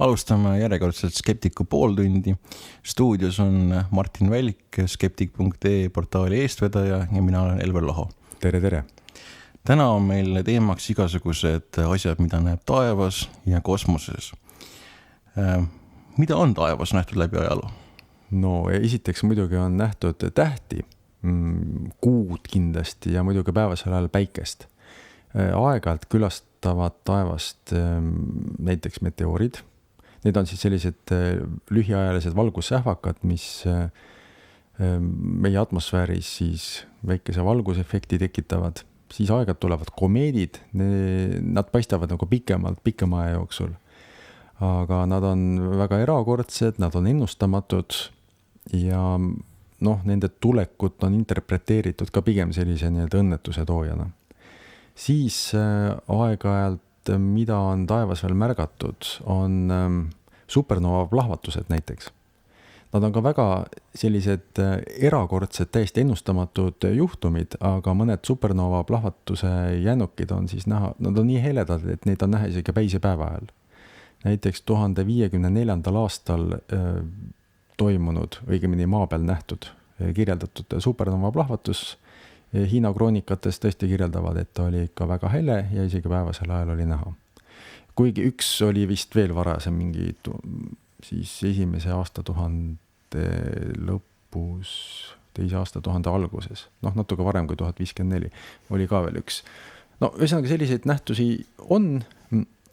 Alustame järjekordselt Skeptiku pooltundi. Stuudios on Martin Välk, skeptik.ee portaali eestvedaja ja mina olen Elver Laho. Tere, tere! Täna on meil teemaks igasugused asjad, mida näeb taevas ja kosmoses. Mida on taevas nähtud läbi ajaloo? No esiteks muidugi on nähtud tähti, kuud kindlasti ja muidugi päevasel ajal päikest. Aeg-ajalt külastavad taevast näiteks meteoorid. Need on siis sellised lühiajalised valgussähvakad, mis meie atmosfääris siis väikese valgusefekti tekitavad. Siis aeg-ajalt tulevad komeedid, nad paistavad nagu pikema aja jooksul. Aga nad on väga erakordsed, nad on ennustamatud ja nende tulekut on interpreteeritud ka pigem sellise õnnetuse toojana. Siis aeg-ajalt, mida on taevas veel märgatud, on supernova plahvatused näiteks. Nad on ka väga sellised erakordsed, täiesti ennustamatud juhtumid, aga mõned supernova plahvatuse jännukid on siis näha, nad on nii heledad, et neid on näha isegi päisepäeva ajal. Näiteks 1054. aastal toimunud, õigemini maa peal nähtud, kirjeldatud supernova plahvatus Hiina kroonikates tõesti kirjeldavad, et oli ikka väga hele ja isegi päevasel ajal oli näha. Kuigi üks oli vist veel varasem mingi siis esimese aastatuhande lõpus, teise aastatuhande alguses, natuke varem kui 1054, oli ka veel üks. Ühesõnaga selliseid nähtusi on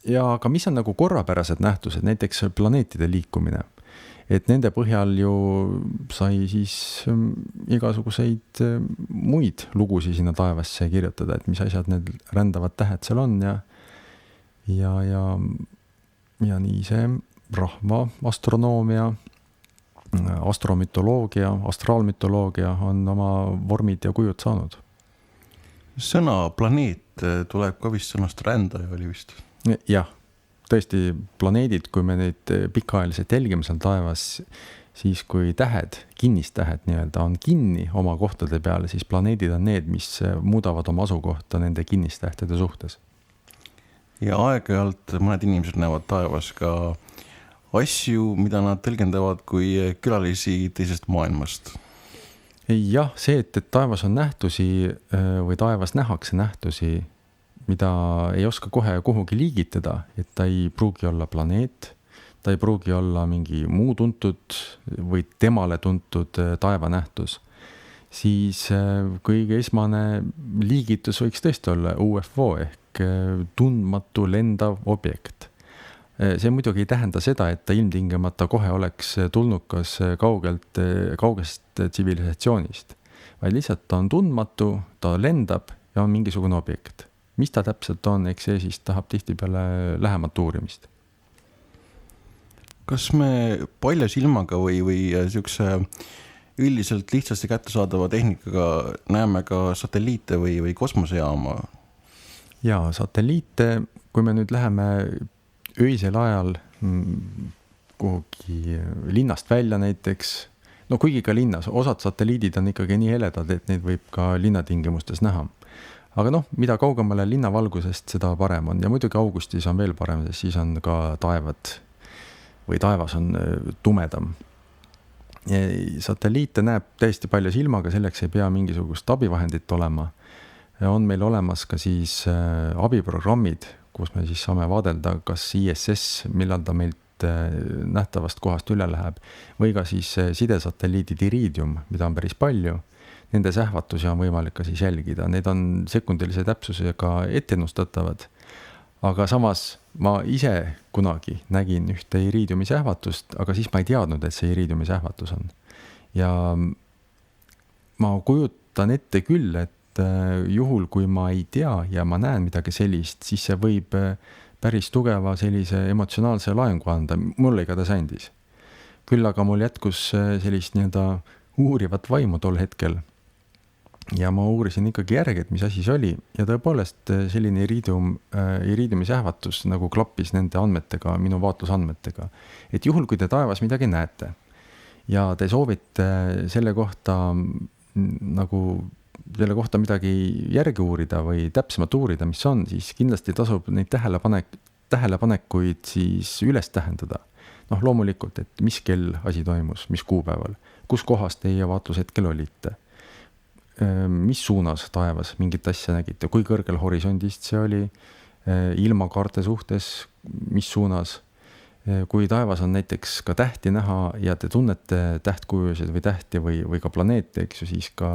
ja ka mis on nagu korrapärased nähtused, näiteks planeetide liikumine. Et nende põhjal ju sai siis igasuguseid muid lugusid sinna taevasse kirjutada, et mis asjad need rändavad tähed seal on ja nii see rahva astronoomia, astromütoloogia, astraalmütoloogia on oma vormid ja kujud saanud. Sõna planeet tuleb ka vist sõnast rändaja oli vist. Jah. Tõesti planeedid, kui me neid pikaajaliselt jälgime seal taevas, siis kui tähed, kinnistähed on kinni oma kohtade peale, siis planeedid on need, mis muudavad oma asukohta nende kinnistähtede suhtes. Ja aeg-ajalt mõned inimesed näevad taevas ka asju, mida nad tõlgendavad kui külalisi teisest maailmast. Jah, see, et taevas on nähtusi või taevas nähakse nähtusi, mida ei oska kohe kuhugi liigitada, et ta ei pruugi olla planeet, ta ei pruugi olla mingi muu tuntud või temale tuntud taevanähtus, siis kõige esmane liigitus võiks tõesti olla UFO ehk tundmatu lendav objekt. See muidugi ei tähenda seda, et ta ilmtingimata kohe oleks tulnukas kaugest tsivilisatsioonist, vaid lihtsalt ta on tundmatu, ta lendab ja on mingisugune objekt. Mis ta täpselt on, eks see siis tahab tihtipeale lähemat uurimist. Kas me palja silmaga või siukse üldiselt lihtsasti kättesaadava tehnikaga näeme ka satelliite või kosmosejaama? Ja satelliite, kui me nüüd läheme öisel ajal kuhugi linnast välja näiteks, kuigi ka linnas, osad satelliidid on ikkagi nii heledad, et neid võib ka linnatingimustes näha. Aga mida kaugemale linnavalgusest, seda parem on. Ja muidugi augustis on veel parem, sest siis on ka taevad või taevas on tumedam. Satelliite näeb täiesti palju silmaga, selleks ei pea mingisugust abivahendit olema. On meil olemas ka siis abiprogrammid, kus me siis saame vaadelda, kas ISS, millal ta meilt nähtavast kohast üle läheb, või ka siis sidesatelliidid Iridium, mida on päris palju. Nende sähvatusi on võimalik ka siis jälgida. Need on sekundilise täpsusega ettennustatavad. Aga samas ma ise kunagi nägin ühte iriidiumi sähvatust, aga siis ma ei teadnud, et see iriidiumi sähvatus on. Ja ma kujutan ette küll, et juhul kui ma ei tea ja ma näen midagi sellist, siis see võib päris tugeva sellise emotsionaalse laengu anda. Mulle igatahes andis. Küll aga mul jätkus sellist uurivat vaimu tol hetkel. Ja ma uurisin ikkagi järgi, et mis asi see oli. Ja tõepoolest selline iriidiumi sähvatus nagu klappis nende andmetega, minu vaatlusandmetega. Et juhul, kui te taevas midagi näete ja te soovite selle kohta midagi järgi uurida või täpsemalt uurida, mis on, siis kindlasti tasub neid tähelepanekuid siis üles tähendada. Noh, loomulikult, et mis kell asi toimus, mis kuupäeval, kus kohas teie vaatlushetkel olite, mis suunas taevas mingit asja nägite, kui kõrgel horisondist see oli, ilmakaarte suhtes, mis suunas, kui taevas on näiteks ka tähti näha ja te tunnete tähtkujusid või tähti või ka planeete, eks ju, siis ka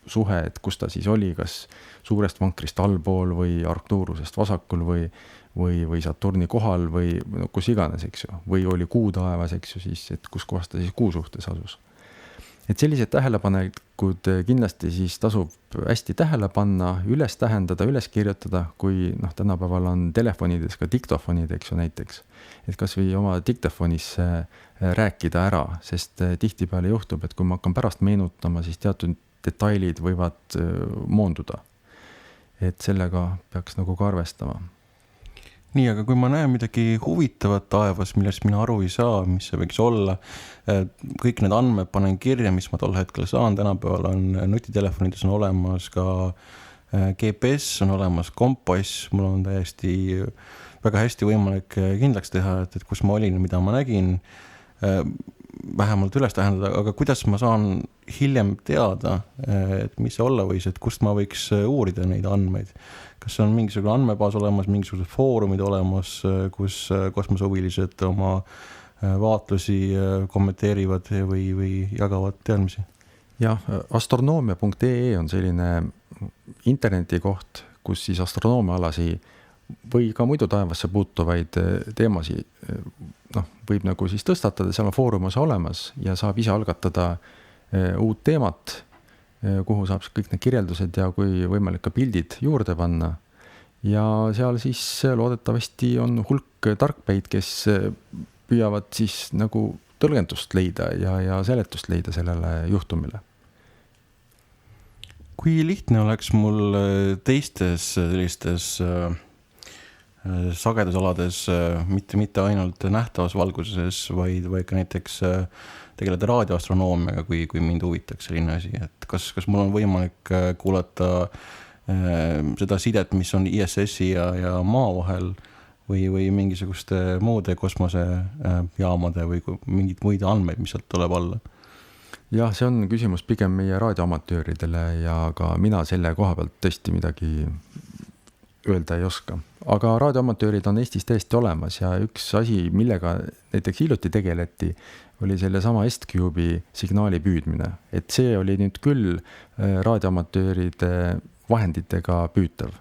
suhe, et kus ta siis oli, kas suurest vankrist allpool või Arcturusest vasakul või Saturni kohal või no, kus iganes, eks ju, või oli kuu taevas, eks ju, siis, et kus kohas ta siis kuu suhtes asus. Et sellised tähelepanekud kindlasti siis tasub hästi tähele panna, üles tähendada, üles kirjutada, kui noh, tänapäeval on telefonides ka diktofonid, eks ju, näiteks. Et kas või oma diktofonis rääkida ära, sest tihtipeale juhtub, et kui ma hakkan pärast meenutama, siis teatud detailid võivad moonduda. Et sellega peaks nagu ka arvestama. Nii, aga kui ma näen midagi huvitavat taevas, millest mina aru ei saa, mis see võiks olla, kõik need andmed panen kirja, mis ma tol hetkel saan, tänapäeval on nutitelefonides on olemas ka GPS, on olemas kompass, mul on täiesti väga hästi võimalik kindlaks teha, et kus ma olin, mida ma nägin, vähemalt üles tähendada, aga kuidas ma saan hiljem teada, et mis see olla võis, et kust ma võiks uurida neid andmeid? Kas on mingisugune andmebaas olemas, mingisugused foorumid olemas, kus kosmosehuvilised oma vaatlusi kommenteerivad või jagavad teadmisi? Jah, astronoomia.ee on selline internetikoht, kus siis astronoomialasi või ka muidu taevasse puutuvaid teemasi võib nagu siis tõstatada, seal on foorumas olemas ja saab ise algatada uut teemat, kuhu saab kõik need kirjeldused ja kui võimalik ka pildid juurde panna. Ja seal siis loodetavasti on hulk tarkpäid, kes püüavad siis nagu tõlgendust leida ja seletust leida sellele juhtumile. Kui lihtne oleks mul teistes sellistes sagedusalades, mitte ainult nähtavas valguses, vaid ka näiteks tegeleda raadioastronoomiaga, kui mind huvitaks selline asi, et kas mul on võimalik kuulata seda sidet, mis on ISS-i ja maa vahel või mingisuguste muude kosmosejaamade või mingid muid andmeid, mis sealt tuleb alla? Jah, see on küsimus pigem meie raadioamatööridele ja ka mina selle koha pealt tõesti midagi öelda ei oska. Aga raadioamatöörid on Eestis täiesti olemas ja üks asi, millega näiteks hiljuti tegeleti, oli selle sama S-Cube'i signaali püüdmine. Et see oli nüüd küll raadioamatööride vahenditega püütav.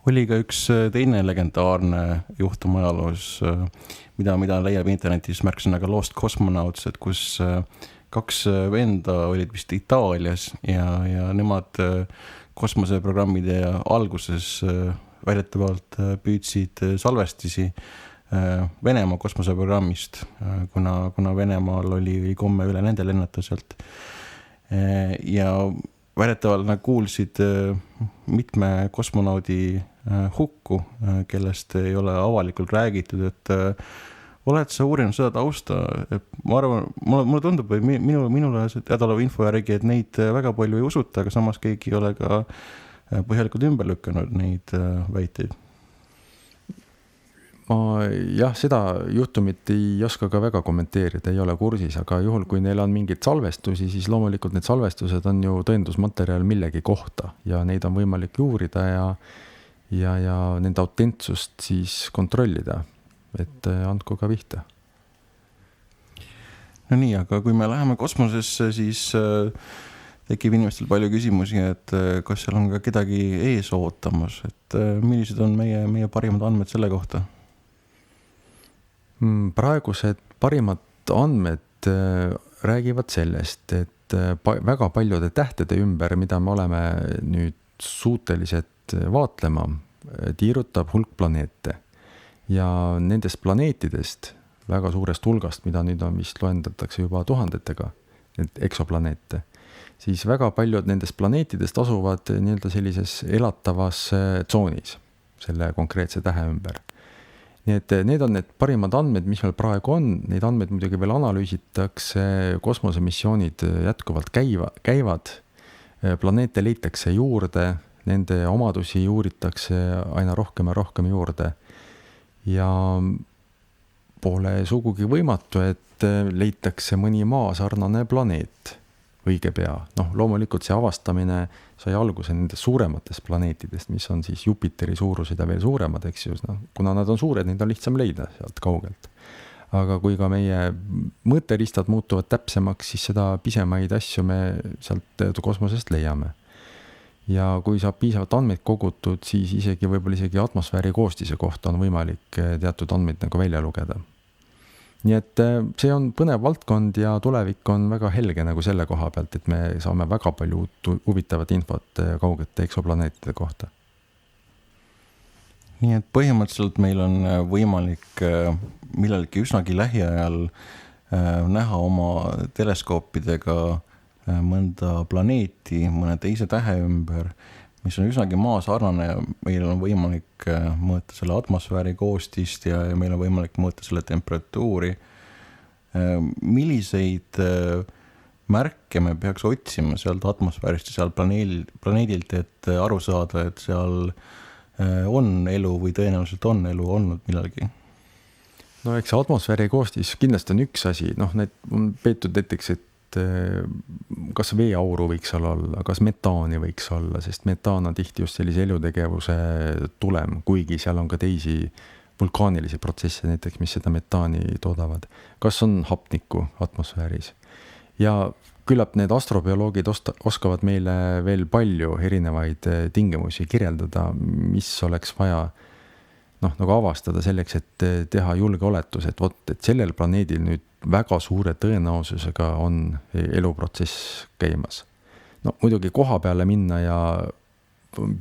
Oli ka üks teine legendaarne juhtum ajaloos, mida leiab internetis märksõnaga Lost Cosmonauts, et kus kaks venda olid vist Itaalias ja nemad kosmoseprogrammide alguses väidetavalt püüdsid salvestisi Venemaa kosmoseprogrammist, kuna Venemaal oli komme üle nende lennata sealt. Ja väidetavalt nad kuulsid mitme kosmonaudi hukku, kellest ei ole avalikult räägitud, et oled sa uurinud seda tausta? Ma arvan, mulle tundub, või minule teadaoleva info järgi, et neid väga palju ei usuta, aga samas keegi ei ole ka põhjalikult ümber lükanud neid väiteid. Ma jah, seda juhtumit ei oska ka väga kommenteerida, ei ole kursis, aga juhul, kui neil on mingid salvestusi, siis loomulikult need salvestused on ju tõendusmaterjal millegi kohta ja neid on võimalik uurida ja nende autentsust siis kontrollida, et andku ka vihta. No nii, aga kui me läheme kosmosesse, siis tekib inimestel palju küsimusi, et kas seal on ka kedagi ees ootamas, et millised on meie parimad andmed selle kohta? Praegused parimad andmed räägivad sellest, et väga paljude tähtede ümber, mida me oleme nüüd suutelised vaatlema, tiirutab hulk planeete. Ja nendest planeetidest, väga suurest hulgast, mida nüüd on vist loendatakse juba tuhandetega, need eksoplaneete, siis väga paljud nendest planeetidest asuvad nii-öelda sellises elatavas tsoonis selle konkreetse tähe ümber. Nii et need on need parimad andmed, mis meil praegu on, neid andmed muidugi veel analüüsitakse, kosmosemissioonid jätkuvalt käivad, planeete leitakse juurde, nende omadusi uuritakse aina rohkem ja rohkem juurde. Ja pole sugugi võimatu, et leitakse mõni maasarnane planeet õige pea. Loomulikult see avastamine sai alguse nendest suurematest planeetidest, mis on siis Jupiteri suurused ja veel suuremad, eks ju. Kuna nad on suured, neid on lihtsam leida sealt kaugelt. Aga kui ka meie mõõteristad muutuvad täpsemaks, siis seda pisemaid asju me sealt kosmosest leiame. Ja kui saab piisavalt andmeid kogutud, siis võib-olla isegi atmosfääri koostise kohta on võimalik teatud andmeid nagu välja lugeda. Nii et see on põnev valdkond ja tulevik on väga helge nagu selle koha pealt, et me saame väga palju huvitavat infot kaugete eksoplaneetide kohta. Nii et põhimõtteliselt meil on võimalik millalgi üsnagi lähiajal näha oma teleskoopidega mõnda planeeti, mõne teise tähe ümber, mis on üsnagi maasarnane ja meil on võimalik mõõta selle atmosfääri koostist ja meil on võimalik mõõta selle temperatuuri. Milliseid märke me peaks otsima sealt atmosfäärist ja sealt planeedilt, et aru saada, et seal on elu või tõenäoliselt on elu olnud millalgi? Eks atmosfääri koostis kindlasti on üks asi. Need on peetud näiteks, et kas veeauru võiks olla, kas metaani võiks olla, sest metaan on tihti just sellise elutegevuse tulem, kuigi seal on ka teisi vulkaanilisi protsesse näiteks, mis seda metaani toodavad. Kas on hapnikku atmosfääris? Ja küllap need astrobioloogid oskavad meile veel palju erinevaid tingimusi kirjeldada, mis oleks vaja nagu avastada selleks, et teha julge oletus, et sellel planeedil nüüd väga suure tõenäosusega on eluprotsess käimas. Muidugi koha peale minna ja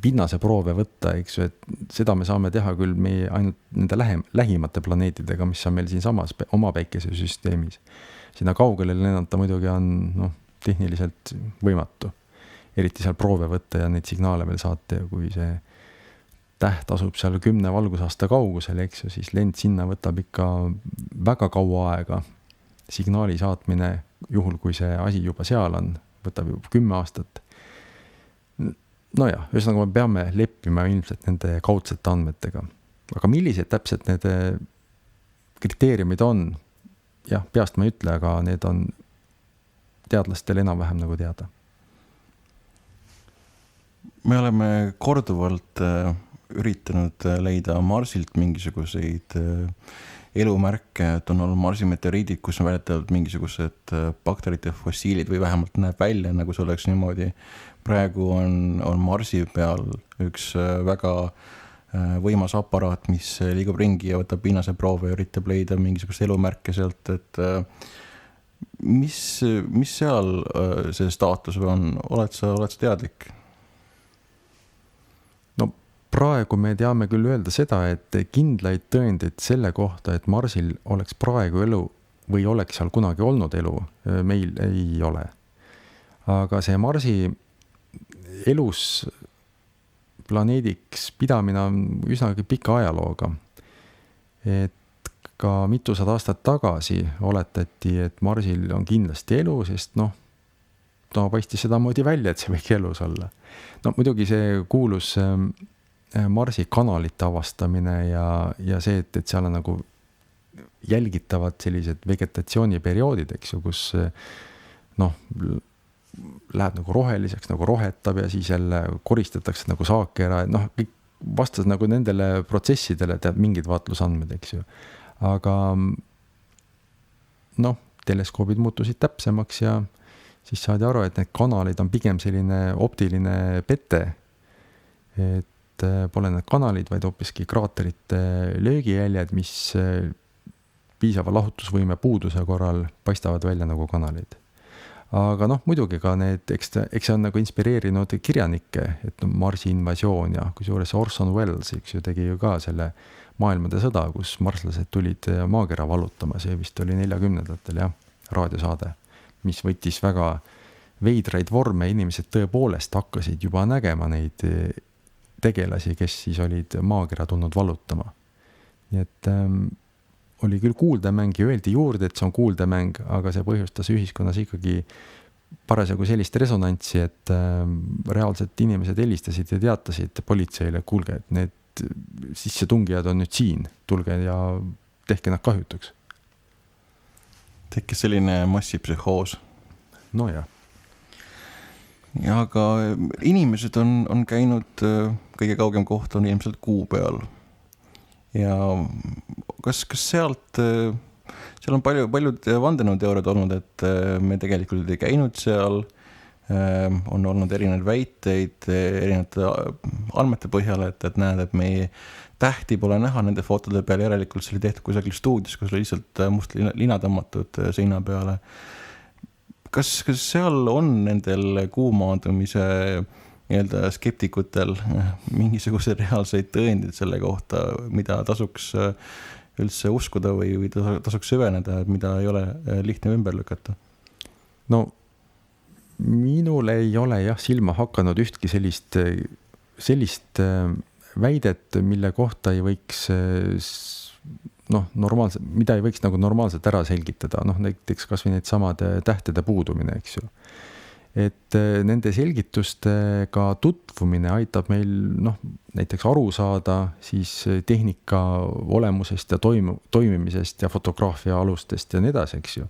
pinnase proove võtta, eks ju, et seda me saame teha küll meie ainult nende lähimate planeetidega, mis on meil siin samas oma päikesesüsteemis. Sinna kaugele lennata muidugi on tehniliselt võimatu. Eriti seal proove võtta ja neid signaale veel saate, kui see täht asub seal 10 valgusaasta kaugusel, eks ju, siis lend sinna võtab ikka väga kaua aega. Signaali saatmine, juhul kui see asi juba seal on, võtab juba 10 aastat. Ühesõnaga me peame leppima ilmselt nende kaudsete andmetega. Aga millised täpselt need kriteeriumid on? Jah, peast ma ei ütle, aga need on teadlastel enam-vähem nagu teada. Me oleme korduvalt üritanud leida Marsilt mingisuguseid elumärke, et on olnud Marsi meteoriidid, kus on väljatatud mingisugused bakterite fossiilid või vähemalt näeb välja, nagu see oleks niimoodi. Praegu on Marsi peal üks väga võimas aparaat, mis liigub ringi ja võtab pinnaseproove ja üritab leida mingisugust elumärke sealt, et mis seal see staatus on? Oled sa teadlik? Praegu me teame küll öelda seda, et kindlaid tõendeid selle kohta, et Marsil oleks praegu elu või oleks seal kunagi olnud elu, meil ei ole. Aga see Marsi elus planeediks pidamine on üsnagi pika ajalooga. Et ka mitusada aastat tagasi oletati, et Marsil on kindlasti elu, sest ta paistis seda moodi välja, et see võiks elus olla. Muidugi see kuulus Marsi kanalite avastamine ja see, et seal on nagu jälgitavad sellised vegetatsiooniperioodid, eks ju, kus läheb nagu roheliseks, nagu rohetab ja siis jälle koristatakse nagu saakera, kõik vastas nagu nendele protsessidele teab mingid vaatlusandmed, eks ju. Aga teleskoobid muutusid täpsemaks ja siis saadi aru, et need kanalid on pigem selline optiline pete, et pole need kanalid, vaid hoopiski kraaterite löögijäljed, mis piisava lahutusvõime puuduse korral paistavad välja nagu kanalid. Aga muidugi ka need, eks see on nagu inspireerinud kirjanikke, et Marsi invasioon ja kusjuures Orson Welles, eks ju, tegi ju ka selle maailmade sõda, kus marslased tulid maakera vallutama, see vist oli 40ndatel raadiosaade, mis võttis väga veidraid vorme, inimesed tõepoolest hakkasid juba nägema neid tegelasi, kes siis olid maakera tulnud vallutama. Nii et oli küll kuuldemäng ja öeldi juurde, et see on kuuldemäng, aga see põhjustas ühiskonnas ikkagi parasjagu sellist resonantsi, et reaalselt inimesed helistasid ja teatasid politseile, kuulge, et need sissetungijad on nüüd siin, tulge ja tehke nad kahjutuks. Tekkis selline massipsühhoos. No jah. Ja aga inimesed on käinud, kõige kaugem koht on ilmselt Kuu peal. Ja kas sealt, seal on paljud vandenõuteooriad olnud, et me tegelikult ei käinud seal, on olnud erinevaid väiteid, erinevate andmete põhjal, et näed, et meie tähti pole näha nende fotode peal, järelikult see oli tehtud kusagil stuudios, kus oli lihtsalt must lina tõmmatud seina peale. Kas seal on nendel kuumaandumise skeptikutel mingisugused reaalseid tõendid selle kohta, mida tasuks üldse uskuda või tasuks süveneda, mida ei ole lihtne ümber lükata? No minul ei ole silma hakanud ühtki sellist väidet, mille kohta ei võiks mida ei võiks nagu normaalselt ära selgitada, näiteks kas või need samad tähtede puudumine, eks ju. Et nende selgitustega tutvumine aitab meil näiteks aru saada siis tehnika olemusest ja toimimisest ja fotograafia alustest ja nii edasi, eks ju.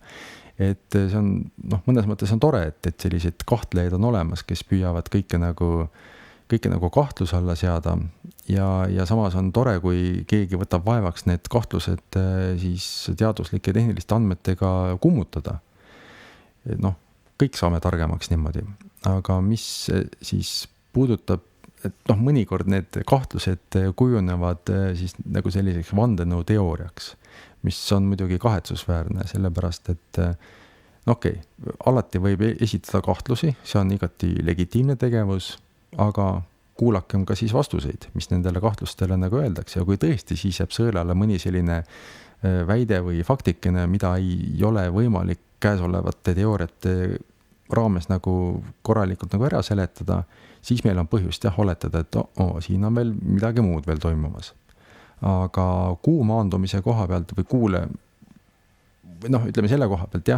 Et see on, mõnes mõttes on tore, et sellised kahtlejaid on olemas, kes püüavad kõike nagu kahtluse alla seada ja samas on tore, kui keegi võtab vaevaks need kahtlused siis teaduslike tehniliste andmetega kummutada. Kõik saame targemaks niimoodi, aga mis siis puudutab, et mõnikord need kahtlused kujunevad siis nagu selliseks vandenõu teooriaks, mis on muidugi kahetsusväärne, sellepärast et alati võib esitada kahtlusi, see on igati legitiimne tegevus, aga kuulakem ka siis vastuseid, mis nendele kahtlustele nagu öeldakse ja kui tõesti siis jääb sõelale mõni selline väide või faktikene, mida ei ole võimalik käesolevate teooriate raames nagu korralikult nagu ära seletada, siis meil on põhjust oletada, et siin on veel midagi muud veel toimumas. Aga kuu maandumise koha pealt või kuule, ütleme selle koha pealt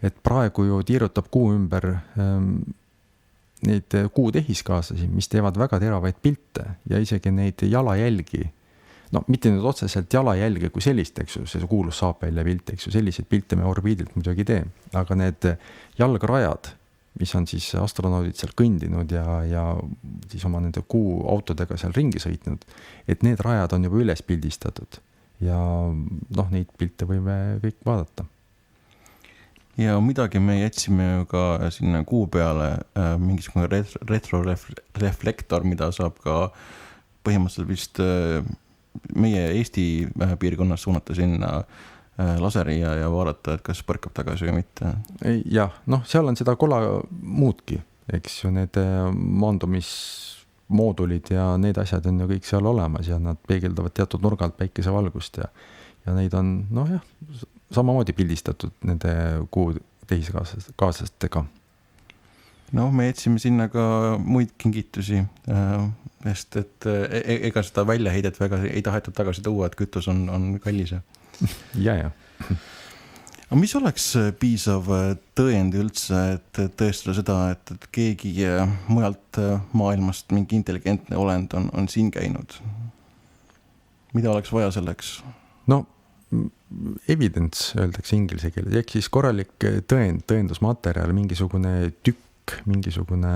et praegu ju tiirutab kuu ümber neid kuu tehiskaaslasi, mis teevad väga teravaid pilte ja isegi neid jalajälgi, mitte nüüd otseselt jalajälge kui sellist, eks ju, see kuulus saapvälja pilt, eks ju, selliseid pilte me orbiidilt muidugi tee, aga need jalgrajad, mis on siis astronaudid seal kõndinud ja siis oma nende kuu autodega seal ringi sõitnud, et need rajad on juba üles pildistatud ja neid pilte võime kõik vaadata. Ja midagi me jätsime ju ka sinna kuu peale mingisugune retroreflektor, mida saab ka põhimõtteliselt vist meie Eesti piirkonnas suunata sinna laseri ja vaadata, et kas põrkab tagasi või mitte. Jah, seal on seda kola muudki, eks ju, need maandumismoodulid ja need asjad on ju kõik seal olemas ja nad peegeldavad teatud nurgalt päikesevalgust ja neid on, samamoodi pildistatud nende kuu tehiskaaslastega. Me jätsime sinna ka muid kingitusi, sest et ega seda väljaheidet väga ei tahetud tagasi tuua, et kütus on kallis. Ja. Aga mis oleks piisav tõend üldse, et tõestada seda, et keegi mujalt maailmast mingi intelligentne olend on siin käinud? Mida oleks vaja selleks? Evidence öeldakse inglise keeles, ehk siis korralik tõendusmaterjal, mingisugune tükk, mingisugune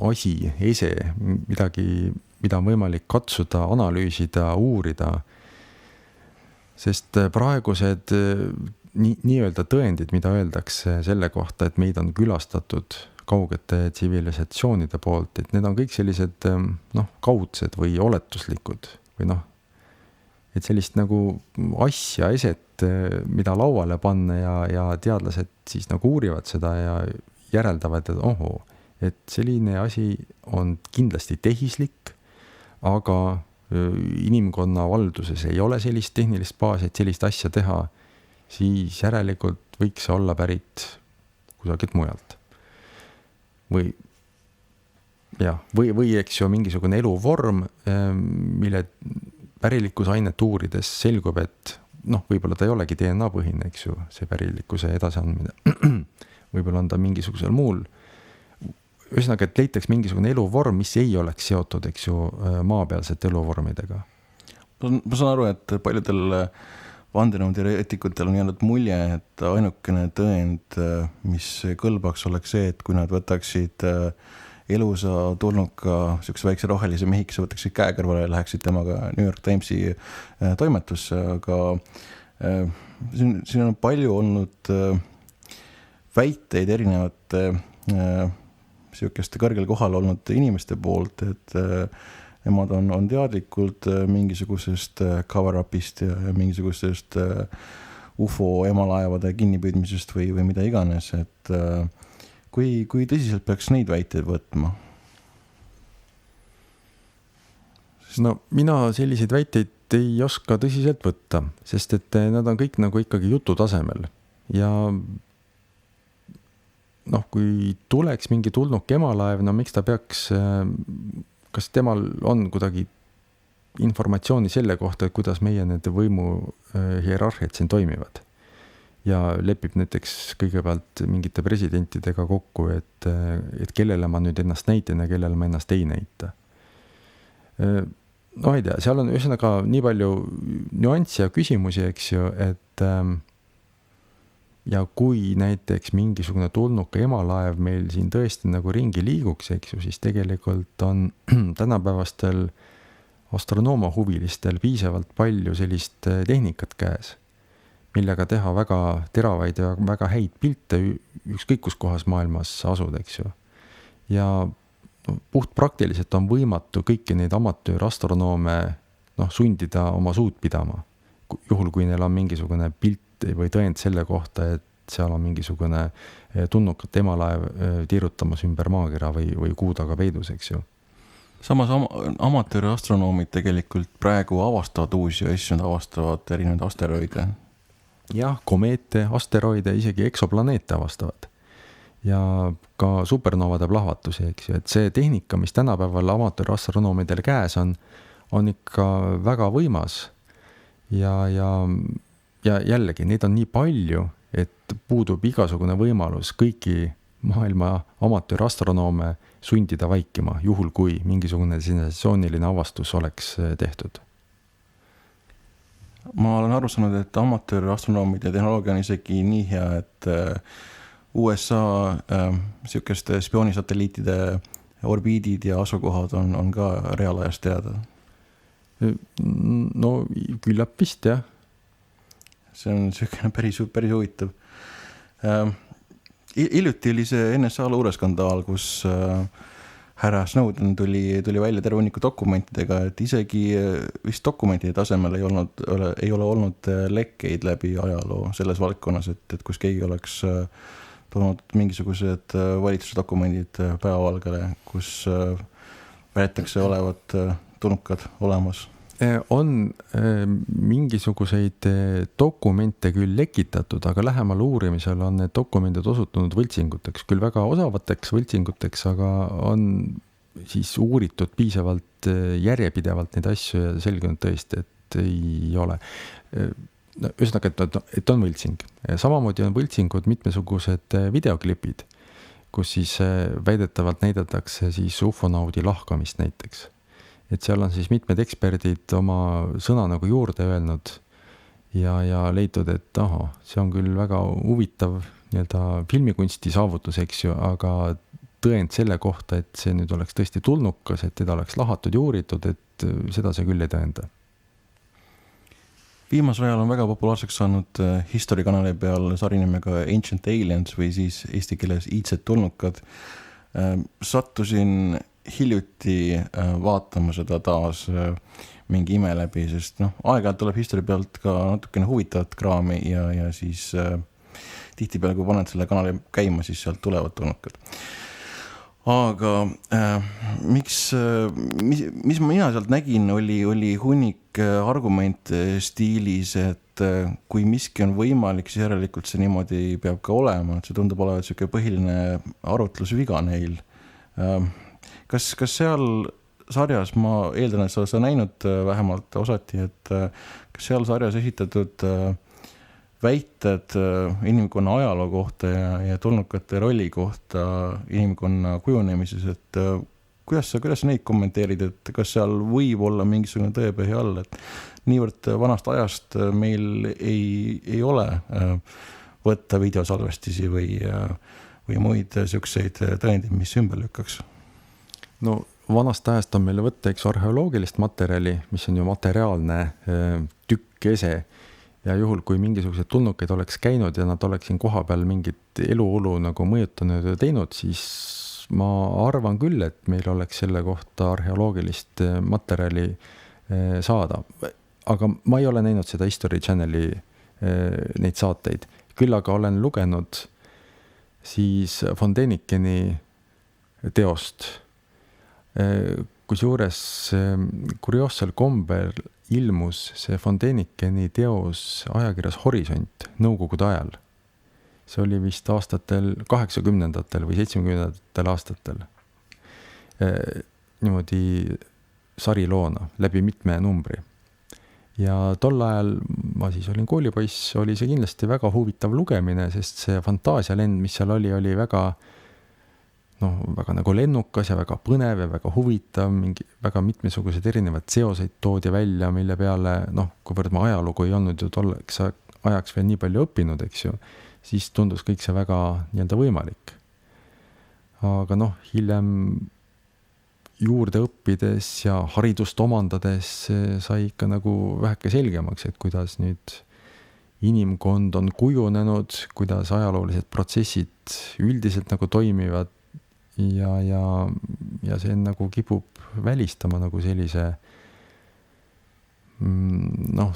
asi, ese, midagi, mida on võimalik katsuda, analüüsida, uurida. Sest praegused nii-öelda tõendid, mida öeldakse selle kohta, et meid on külastatud kaugete tsivilisatsioonide poolt, et need on kõik sellised kaudsed või oletuslikud või et sellist nagu asja, eset, mida lauale panna ja teadlased siis nagu uurivad seda ja järeldavad, et et selline asi on kindlasti tehislik, aga inimkonna valduses ei ole sellist tehnilist baasi, et sellist asja teha, siis järelikult võiks see olla pärit kusagilt mujalt. Või eks ju mingisugune eluvorm, mille pärilikkusainet uurides selgub, et võib-olla ta ei olegi DNA põhine, eks ju, see pärilikkuse edasiandmine, võib-olla on ta mingisugusel muul. Ühesõnaga, et leitaks mingisugune eluvorm, mis ei oleks seotud, eks ju, maapealsete eluvormidega. Ma saan aru, et paljudel vandenõuteoreetikutel on jäänud mulje, et ainukene tõend, mis kõlbaks, oleks see, et kui nad võtaksid elusa tulnuka siukse väikse rohelise mehikese, võtaksid käe kõrvale ja läheksid temaga New York Timesi toimetusse, aga siin on palju olnud väiteid erinevate siukeste kõrgel kohal olnud inimeste poolt, et nemad on teadlikult mingisugusest cover-upist ja mingisugusest UFO emalaevade kinnipüüdmisest või mida iganes, et kui tõsiselt peaks neid väiteid võtma? No mina selliseid väiteid ei oska tõsiselt võtta, sest et nad on kõik nagu ikkagi jutu tasemel ja kui tuleks mingi tulnuk emalaev, miks ta peaks, kas temal on kuidagi informatsiooni selle kohta, et kuidas meie nende võimu hierarhiad siin toimivad ja lepib näiteks kõigepealt mingite presidentidega kokku, et kellele ma nüüd ennast näitan ja kellele ma ennast ei näita. Ei tea, seal on ühesõnaga nii palju nüanssi ja küsimusi, eks ju, et ja kui näiteks mingisugune tulnuka emalaev meil siin tõesti nagu ringi liiguks, eks ju, siis tegelikult on tänapäevastel astronoomahuvilistel piisavalt palju sellist tehnikat käes, millega teha väga teravaid ja väga häid pilte ükskõik kus kohas maailmas asud, eks ju. Ja puht praktiliselt on võimatu kõiki neid amatöörastronoome sundida oma suud pidama, juhul kui neil on mingisugune pilt või tõend selle kohta, et seal on mingisugune tulnukat emalaev tiirutamas ümber maakera või kuu taga peidus, eks ju. Samas amatöörastronoomid tegelikult praegu avastavad uusi asju, nad avastavad erinevaid asteroide. Jah, komeete, asteroide, isegi eksoplaneete avastavad. Ja ka supernoovade plahvatusi, eks ju. Et see tehnika, mis tänapäeval amatöörastronoomidel käes on ikka väga võimas ja jällegi, neid on nii palju, et puudub igasugune võimalus kõiki maailma amatöörastronoome sundida vaikima, juhul kui mingisugune sensatsiooniline avastus oleks tehtud. Ma olen aru saanud, et amatöörastronoomide tehnoloogia on isegi nii hea, et USA siukeste spionisatelliitide orbiidid ja asukohad on ka reaalajas teada. No küllap vist, jah. See on selline päris huvitav. Hiljuti oli see NSA luureskandaal, kus härra Snowden tuli välja terve hunniku dokumentidega, et isegi vist dokumentide tasemel ei ole olnud lekkeid läbi ajaloo selles valdkonnas, et kus keegi oleks toonud mingisugused valitsusdokumendid päevavalgele, kus väidetakse olevat tulnukad olemas. On mingisuguseid dokumente küll lekitatud, aga lähemal uurimisel on need dokumendid osutunud võltsinguteks, küll väga osavateks võltsinguteks, aga on siis uuritud piisavalt järjepidevalt neid asju ja selgunud tõesti, et ei ole. Ühesõnaga, et on võltsing. Samamoodi on võltsingud mitmesugused videoklipid, kus siis väidetavalt näidatakse siis ufonaudi lahkamist näiteks. Et seal on siis mitmed eksperdid oma sõna nagu juurde öelnud ja leitud, et see on küll väga huvitav filmikunsti saavutus, eks ju, aga tõend selle kohta, et see nüüd oleks tõesti tulnukas, et teda oleks lahatud ja uuritud, et seda see küll ei tõenda. Viimasel ajal on väga populaarseks saanud History kanali peal sari nimega Ancient Aliens või siis eesti keeles iidsed tulnukad. Sattusin hiljuti vaatama seda taas mingi ime läbi, sest aeg-ajalt tuleb History pealt ka natukene huvitavat kraami ja siis tihtipeale, kui paned selle kanali käima, siis sealt tulevad tulnukad. Aga mis mina sealt nägin, oli hunnik argument stiilis, et kui miski on võimalik, siis järelikult see niimoodi peab ka olema, et see tundub olevat selline põhiline arutlusviga neil. Kas seal sarjas, ma eeldan, et sa näinud vähemalt osati, et kas seal sarjas esitatud väited inimkonna ajaloo kohta ja tulnukate rolli kohta inimkonna kujunemises, et kuidas sa neid kommenteerid, et kas seal võib olla mingisugune tõepõhi all, et niivõrd vanast ajast meil ei ole võtta videosalvestisi või muid selliseid tõendeid, mis ümber lükkaks? No vanast ajast on meil võtta arheoloogilist materjali, mis on ju materiaalne tükk ese, ja juhul, kui mingisugused tulnukid oleks käinud ja nad oleks siin koha peal mingit eluolu nagu mõjutanud ja teinud, siis ma arvan küll, et meil oleks selle kohta arheoloogilist materjali saada. Aga ma ei ole näinud seda History Channeli neid saateid. Küll aga olen lugenud siis von Dänikeni teost, kusjuures kurioossel kombel ilmus see von Dänikeni teos ajakirjas Horisont nõukogude ajal. See oli vist aastatel 80-ndatel või 70-ndatel aastatel. Niimoodi sariloona läbi mitme numbri. Ja tol ajal, ma siis olin koolipoiss, oli see kindlasti väga huvitav lugemine, sest see fantaasialend, mis seal oli väga väga nagu lennukas ja väga põnev ja väga huvitav, väga mitmesugused erinevad seoseid toodi välja, mille peale, kuivõrd ma ajalugu ei olnud ju tolleks ajaks veel nii palju õppinud, eks ju, siis tundus kõik see väga nii-öelda võimalik. Aga hiljem juurde õppides ja haridust omandades sai ikka nagu väheke selgemaks, et kuidas nüüd inimkond on kujunenud, kuidas ajaloolised protsessid üldiselt nagu toimivad, ja see nagu kipub välistama nagu sellise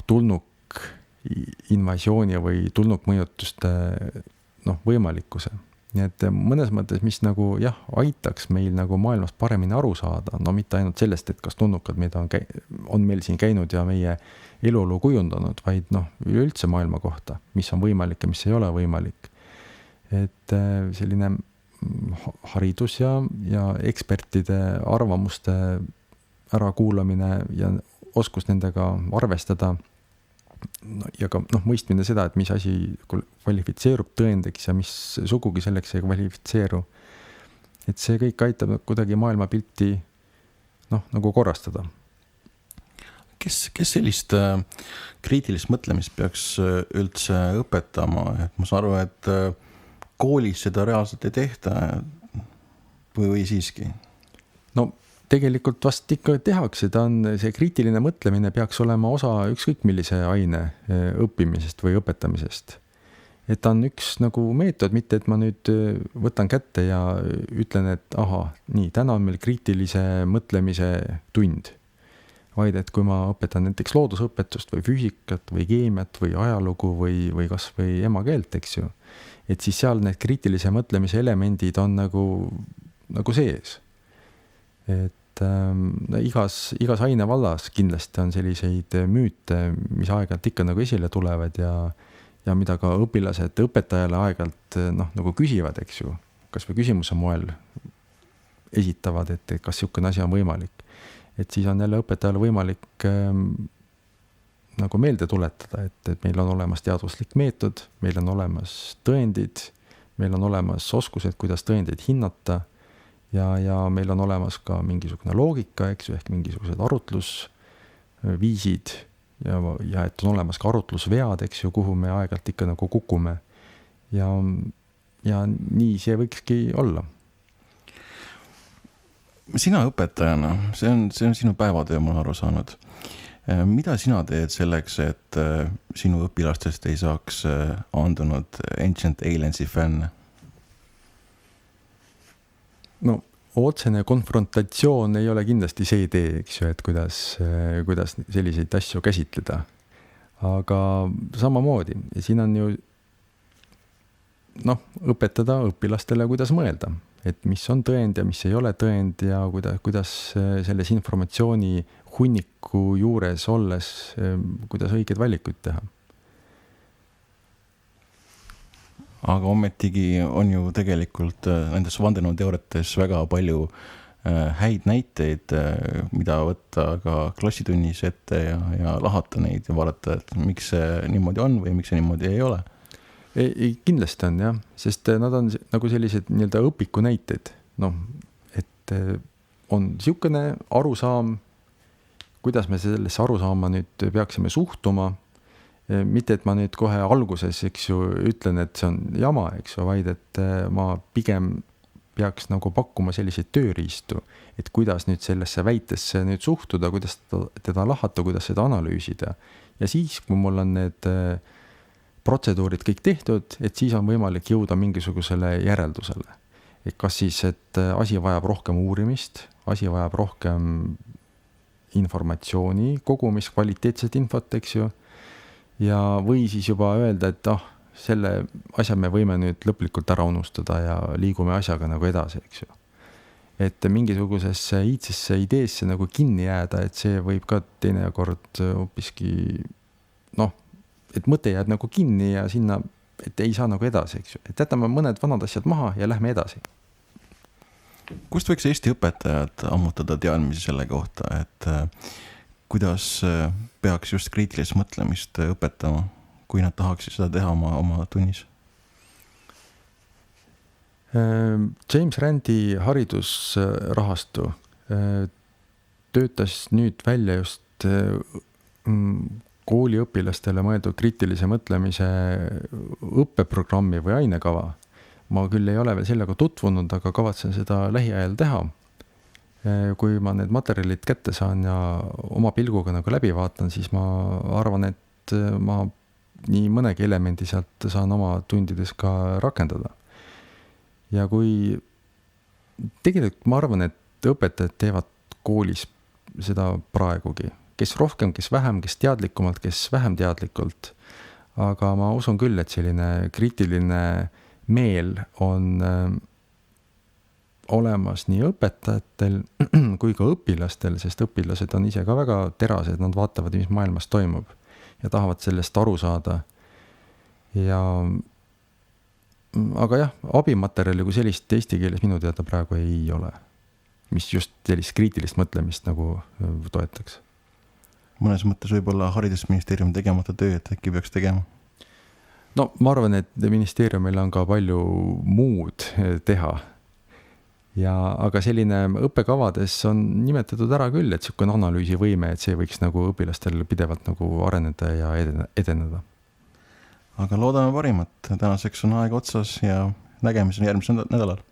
tulnuk invasiooni või tulnukmõjutuste võimalikkuse. Nii et mõnes mõttes, mis nagu aitaks meil nagu maailmast paremini aru saada, mitte ainult sellest, et kas tulnukad on meil siin käinud ja meie eluolu kujundanud, vaid üleüldse maailma kohta, mis on võimalik ja mis ei ole võimalik. Et selline haridus ja ekspertide arvamuste ärakuulamine ja oskus nendega arvestada ja ka mõistmine seda, et mis asi kvalifitseerub tõendiks ja mis sugugi selleks ei kvalifitseeru. Et see kõik aitab kuidagi maailmapilti nagu korrastada. Kes sellist kriitilist mõtlemist peaks üldse õpetama? Et ma saan aru, et koolis seda reaalselt ei tehta või siiski? Tegelikult vast ikka tehakse, see kriitiline mõtlemine peaks olema osa ükskõik millise aine õppimisest või õpetamisest. Et ta on üks nagu meetod, mitte et ma nüüd võtan kätte ja ütlen, et nii, täna on meil kriitilise mõtlemise tund. Vaid et kui ma õpetan näiteks loodusõpetust või füüsikat või keemiat või ajalugu või kas või emakeelt, eks ju, et siis seal need kriitilise mõtlemise elemendid on nagu sees. Et igas ainevallas kindlasti on selliseid müüte, mis aeg-ajalt ikka nagu esile tulevad ja mida ka õpilased õpetajale aeg-ajalt nagu küsivad, eks ju, kas või küsimuse moel esitavad, et kas niisugune asi on võimalik. Et siis on jälle õpetajale võimalik nagu meelde tuletada, et meil on olemas teaduslik meetod, meil on olemas tõendid, meil on olemas oskused, kuidas tõendeid hinnata ja meil on olemas ka mingisugune loogika, eks ju, ehk mingisugused arutlusviisid ja et on olemas ka arutlusvead, eks ju, kuhu me aeg-ajalt ikka nagu kukume. Ja nii see võikski olla. Sina õpetajana, see on sinu päevatöö, ma olen aru saanud. Mida sina teed selleks, et sinu õpilastest ei saaks andunud Ancient Aliensi fänn? Otsene konfrontatsioon ei ole kindlasti see idee, eks ju, et kuidas selliseid asju käsitleda. Aga samamoodi, siin on ju õpetada õpilastele, kuidas mõelda, et mis on tõend ja mis ei ole tõend ja kuidas selles informatsiooni hunniku juures olles, kuidas õigeid valikuid teha. Aga ometigi on ju tegelikult nendes vandenõuteooriates väga palju häid näiteid, mida võtta ka klassitunnis ette ja lahata neid ja vaadata, et miks see niimoodi on või miks see niimoodi ei ole? Kindlasti on jah, sest nad on nagu sellised nii-öelda õpiku näited, et on niisugune arusaam, kuidas me sellesse arusaama nüüd peaksime suhtuma, mitte et ma nüüd kohe alguses, eks ju, ütlen, et see on jama, eks ju, vaid et ma pigem peaks nagu pakkuma selliseid tööriistu, et kuidas nüüd sellesse väitesse nüüd suhtuda, kuidas teda lahata, kuidas seda analüüsida. Ja siis, kui mul on need protseduurid kõik tehtud, et siis on võimalik jõuda mingisugusele järeldusele. Et kas siis, et asi vajab rohkem uurimist, asi vajab rohkem informatsiooni, kogumist, kvaliteetset infot, eks ju, ja või siis juba öelda, et selle asja me võime nüüd lõplikult ära unustada ja liigume asjaga nagu edasi, eks ju. Et mingisugusesse iidsesse ideesse nagu kinni jääda, et see võib ka teinekord hoopiski, et mõte jääb nagu kinni ja sinna, et ei saa nagu edasi, eks ju. Et jätame mõned vanad asjad maha ja lähme edasi. Kust võiks Eesti õpetajad ammutada teadmisi selle kohta, et kuidas peaks just kriitilist mõtlemist õpetama, kui nad tahaksid seda teha oma tunnis? James Randi haridusrahastu töötas nüüd välja just kooliõpilastele mõeldud kriitilise mõtlemise õppeprogrammi või ainekava. Ma küll ei ole veel sellega tutvunud, aga kavatsen seda lähiajal teha. Kui ma need materjalid kätte saan ja oma pilguga nagu läbi vaatan, siis ma arvan, et ma nii mõnegi elemendi sealt saan oma tundides ka rakendada. Ja kui tegelikult ma arvan, et õpetajad teevad koolis seda praegugi. Kes rohkem, kes vähem, kes teadlikumalt, kes vähem teadlikult. Aga ma usun küll, et selline kriitiline meel on olemas nii õpetajatel kui ka õpilastel, sest õpilased on ise ka väga terased, nad vaatavad, mis maailmas toimub ja tahavad sellest aru saada. Aga jah, abimaterjali kui sellist eesti keeles minu teada praegu ei ole, mis just sellist kriitilist mõtlemist nagu toetaks. Mõnes mõttes võib-olla haridusministeerium tegemata töö, et äkki peaks tegema? Ma arvan, et ministeeriumil on ka palju muud teha. Aga selline õppekavades on nimetatud ära küll, et selline analüüsivõime, et see võiks nagu õpilastel pidevalt nagu areneda ja edeneda. Aga loodame parimat. Tänaseks on aeg otsas ja nägemiseni järgmisel nädalal.